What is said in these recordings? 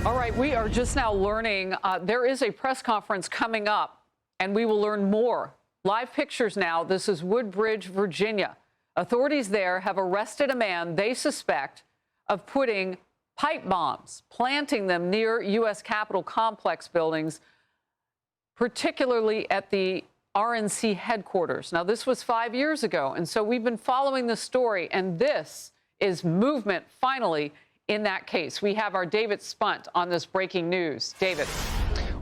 All right, we are just now learning there is a press conference coming up, and we will learn more. Live pictures now. This is Woodbridge, Virginia. Authorities there have arrested a man they suspect of putting pipe bombs, planting them near U.S. Capitol complex buildings, particularly at the RNC headquarters. Now, this was 5 years ago, and so we've been following the story, and this is movement finally in that case. We have our David Spunt on this breaking news. David.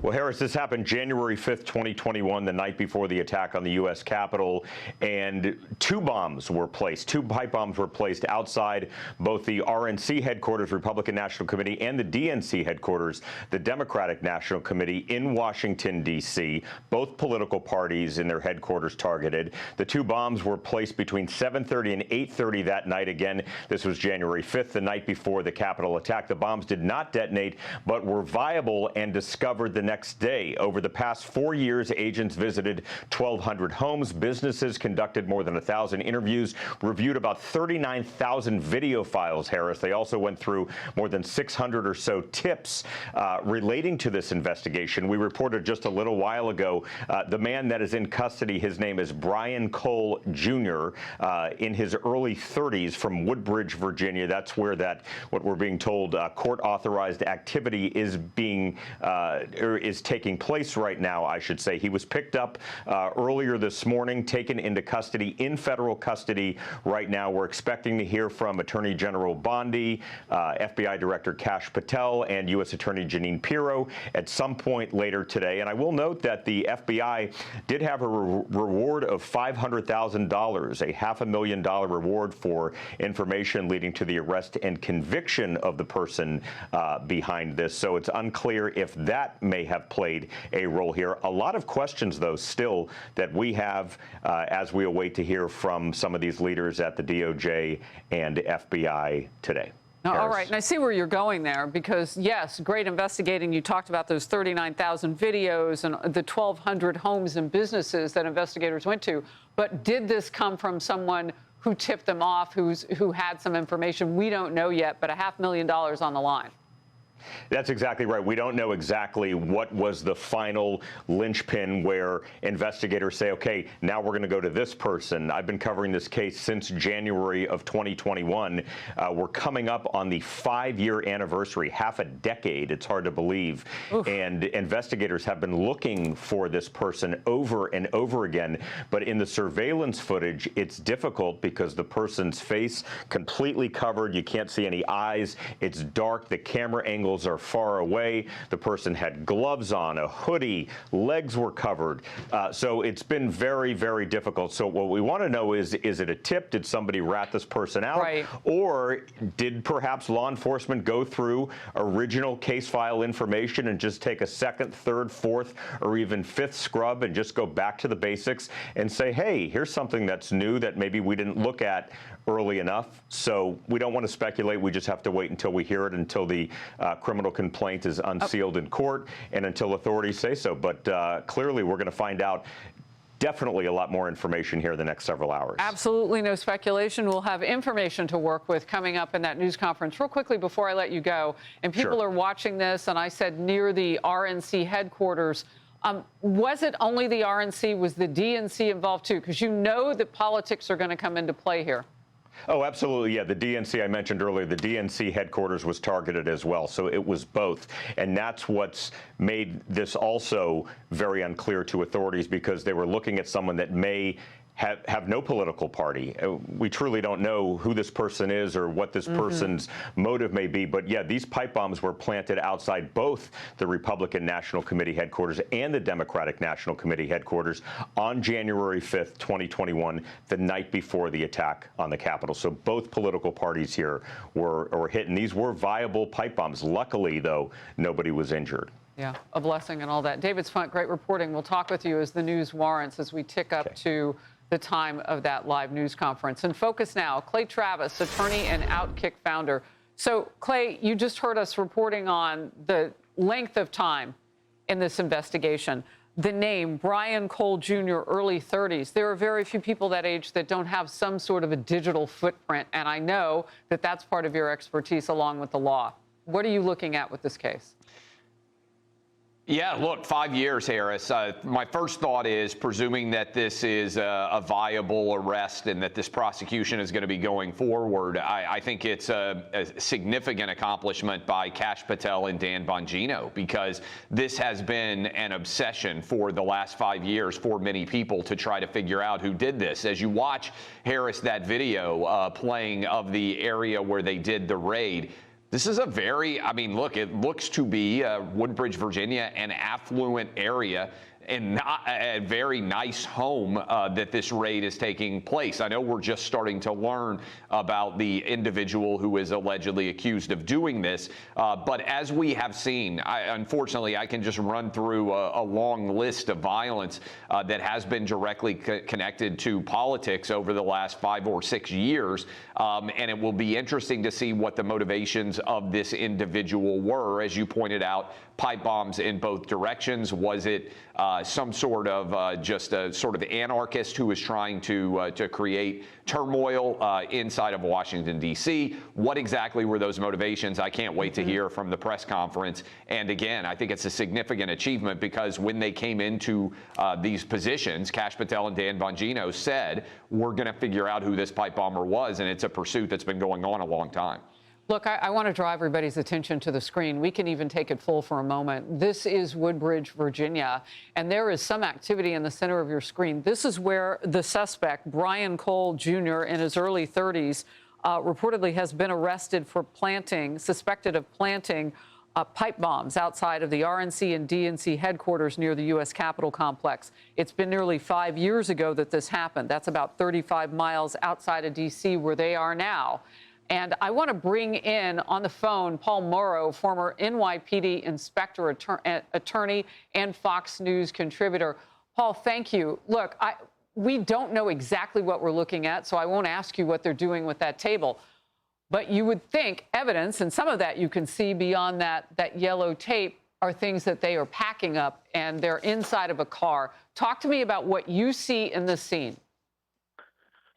Well, Harris, this happened January 5th, 2021, the night before the attack on the U.S. Capitol, and two pipe bombs were placed outside both the RNC headquarters, Republican National Committee, and the DNC headquarters, the Democratic National Committee in Washington, D.C., both political parties in their headquarters targeted. The two bombs were placed between 7:30 and 8:30 that night. Again, this was January 5th, the night before the Capitol attack. The bombs did not detonate, but were viable and discovered the next day. Over the past 4 years, agents visited 1,200 homes, businesses, conducted more than 1,000 interviews, reviewed about 39,000 video files, Harris. They also went through more than 600 or so tips relating to this investigation. We reported just a little while ago, the man that is in custody, his name is Brian Cole Jr., in his early 30s from Woodbridge, Virginia. That's where what we're being told, court-authorized activity is is taking place right now, I should say. He was picked up earlier this morning, taken into custody, in federal custody right now. We're expecting to hear from Attorney General Bondi, FBI Director Kash Patel, and U.S. Attorney Jeanine Pirro at some point later today. And I will note that the FBI did have a reward of $500,000, a $500,000 reward for information leading to the arrest and conviction of the person behind this. So it's unclear if that may have played a role here. A lot of questions, though, still that we have as we await to hear from some of these leaders at the DOJ and FBI today. Now, all right, and I see where you're going there because, yes, great investigating. You talked about those 39,000 videos and the 1,200 homes and businesses that investigators went to. But did this come from someone who tipped them off, who had some information? We don't know yet, but $500,000 on the line. That's exactly right. We don't know exactly what was the final linchpin where investigators say, okay, now we're going to go to this person. I've been covering this case since January of 2021. We're coming up on the 5-year anniversary, half a decade. It's hard to believe. Oof. And investigators have been looking for this person over and over again. But in the surveillance footage, it's difficult because the person's face completely covered. You can't see any eyes. It's dark. The camera angle are far away. The person had gloves on, a hoodie, legs were covered. So it's been very, very difficult. So what we want to know is it a tip? Did somebody rat this person out? Right. Or did perhaps law enforcement go through original case file information and just take a second, third, fourth, or even fifth scrub and just go back to the basics and say, hey, here's something that's new that maybe we didn't look at early enough. So we don't want to speculate. We just have to wait until we hear it, until the criminal complaint is unsealed in court, and until authorities say so. But clearly, we're going to find out definitely a lot more information here in the next several hours. Absolutely no speculation. We'll have information to work with coming up in that news conference. Real quickly before I let you go, and people are watching this, and I said near the RNC headquarters, was it only the RNC? Was the DNC involved too? Because you know that politics are going to come into play here. Oh, absolutely. Yeah, the DNC I mentioned earlier, the DNC headquarters was targeted as well. So it was both. And that's what's made this also very unclear to authorities, because they were looking at someone that may have no political party. We truly don't know who this person is or what this person's motive may be. But yeah, these pipe bombs were planted outside both the Republican National Committee headquarters and the Democratic National Committee headquarters on January 5th, 2021, the night before the attack on the Capitol. So both political parties here were hit, and these were viable pipe bombs. Luckily, though, nobody was injured. Yeah, a blessing and all that. David Spunt, great reporting. We'll talk with you as the news warrants, as we tick up to the time of that live news conference. And focus now, Clay Travis, attorney and Outkick founder. So, Clay, you just heard us reporting on the length of time in this investigation. The name, Brian Cole Jr., early 30s. There are very few people that age that don't have some sort of a digital footprint, and I know that that's part of your expertise along with the law. What are you looking at with this case? Yeah, look, 5 years, Harris. My first thought is, presuming that this is a viable arrest and that this prosecution is going to be going forward, I think it's a significant accomplishment by Kash Patel and Dan Bongino, because this has been an obsession for the last 5 years for many people to try to figure out who did this. As you watch, Harris, that video playing of the area where they did the raid, this is a very, I mean, look, it looks to be Woodbridge, Virginia, an affluent area and not a very nice home that this raid is taking place. I know we're just starting to learn about the individual who is allegedly accused of doing this, but as we have seen, unfortunately, I can just run through a long list of violence that has been directly connected to politics over the last 5 or 6 years, and it will be interesting to see what the motivations of this individual were. As you pointed out, pipe bombs in both directions. Was it some sort of just a sort of anarchist who was trying to create turmoil inside of Washington, D.C.? What exactly were those motivations? I can't wait to hear from the press conference. And again, I think it's a significant achievement, because when they came into these positions, Kash Patel and Dan Bongino said, we're going to figure out who this pipe bomber was, and it's a pursuit that's been going on a long time. Look, I want to draw everybody's attention to the screen. We can even take it full for a moment. This is Woodbridge, Virginia, and there is some activity in the center of your screen. This is where the suspect, Brian Cole Jr., in his early 30s, reportedly has been arrested for suspected of planting pipe bombs outside of the RNC and DNC headquarters near the U.S. Capitol complex. It's been nearly 5 years ago that this happened. That's about 35 miles outside of D.C., where they are now. And I want to bring in on the phone Paul Mauro, former NYPD inspector attorney and Fox News contributor. Paul, thank you. Look, we don't know exactly what we're looking at, so I won't ask you what they're doing with that table. But you would think evidence, and some of that you can see beyond that yellow tape, are things that they are packing up, and they're inside of a car. Talk to me about what you see in the scene.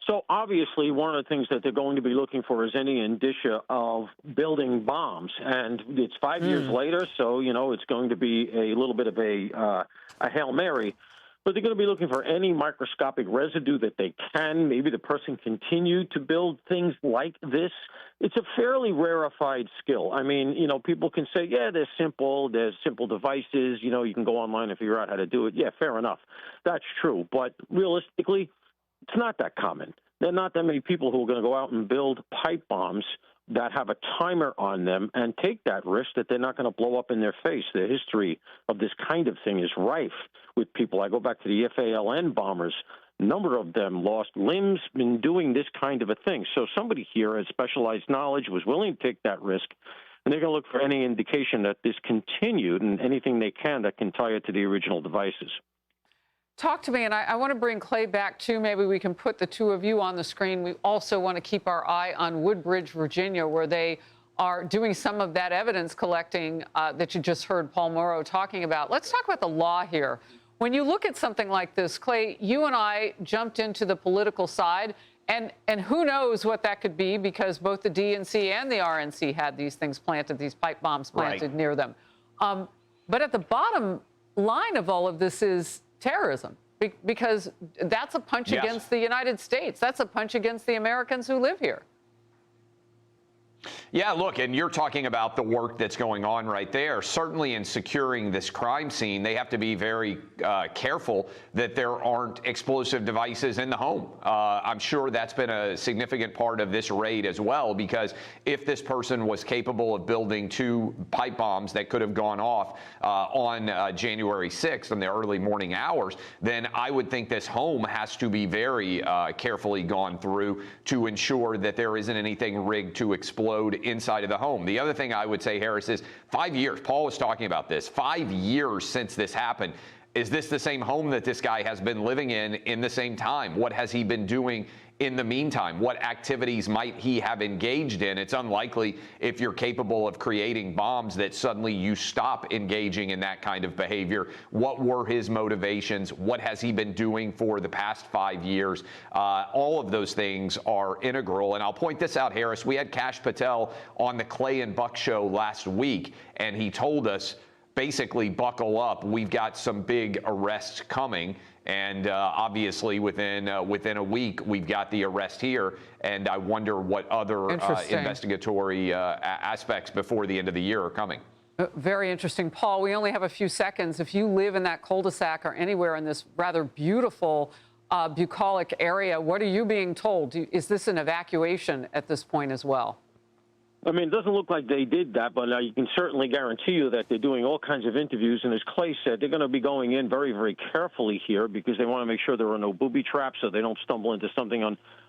So obviously, one of the things that they're going to be looking for is any indicia of building bombs. And it's 5 years later, so, you know, it's going to be a little bit of a Hail Mary. But they're going to be looking for any microscopic residue that they can. Maybe the person continued to build things like this. It's a fairly rarefied skill. I mean, you know, people can say, yeah, there's simple devices. You know, you can go online and figure out how to do it. Yeah, fair enough. That's true. But realistically, it's not that common. There are not that many people who are going to go out and build pipe bombs that have a timer on them and take that risk that they're not going to blow up in their face. The history of this kind of thing is rife with people. I go back to the FALN bombers. A number of them lost limbs in doing this kind of a thing. So somebody here has specialized knowledge, was willing to take that risk, and they're going to look for any indication that this continued and anything they can that can tie it to the original devices. Talk to me, and I want to bring Clay back, too. Maybe we can put the two of you on the screen. We also want to keep our eye on Woodbridge, Virginia, where they are doing some of that evidence collecting that you just heard Paul Mauro talking about. Let's talk about the law here. When you look at something like this, Clay, you and I jumped into the political side, and who knows what that could be, because both the DNC and the RNC had these things planted, these pipe bombs planted near them. But at the bottom line of all of this is terrorism, because that's a punch against the United States. That's a punch against the Americans who live here. Yeah, look, and you're talking about the work that's going on right there. Certainly in securing this crime scene, they have to be very careful that there aren't explosive devices in the home. I'm sure that's been a significant part of this raid as well, because if this person was capable of building 2 pipe bombs that could have gone off on January 6th in the early morning hours, then I would think this home has to be very carefully gone through to ensure that there isn't anything rigged to explode inside of the home. The other thing I would say, Harris, is 5 years. Paul was talking about this. 5 years since this happened. Is this the same home that this guy has been living in the same time? What has he been doing in the meantime? What activities might he have engaged in? It's unlikely, if you're capable of creating bombs, that suddenly you stop engaging in that kind of behavior. What were his motivations? What has he been doing for the past 5 years? All of those things are integral. And I'll point this out, Harris. We had Kash Patel on the Clay and Buck show last week, and he told us, basically, buckle up. We've got some big arrests coming. And obviously, within a week, we've got the arrest here. And I wonder what other investigatory aspects before the end of the year are coming. Very interesting. Paul, we only have a few seconds. If you live in that cul-de-sac or anywhere in this rather beautiful bucolic area, what are you being told? Is this an evacuation at this point as well? I mean, it doesn't look like they did that, but you can certainly guarantee you that they're doing all kinds of interviews. And as Clay said, they're going to be going in very, very carefully here because they want to make sure there are no booby traps so they don't stumble into something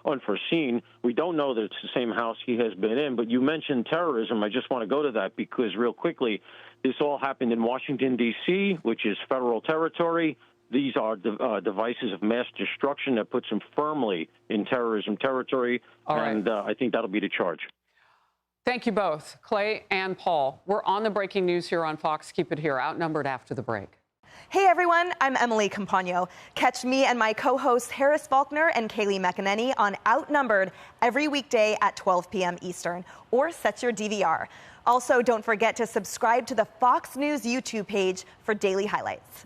unforeseen. We don't know that it's the same house he has been in, but you mentioned terrorism. I just want to go to that because real quickly, this all happened in Washington, D.C., which is federal territory. These are devices of mass destruction that puts them firmly in terrorism territory. And I think that'll be the charge. Thank you both, Clay and Paul. We're on the breaking news here on Fox. Keep it here. Outnumbered after the break. Hey, everyone. I'm Emily Compagno. Catch me and my co-hosts Harris Faulkner and Kaylee McEnany on Outnumbered every weekday at 12 p.m. Eastern, or set your DVR. Also, don't forget to subscribe to the Fox News YouTube page for daily highlights.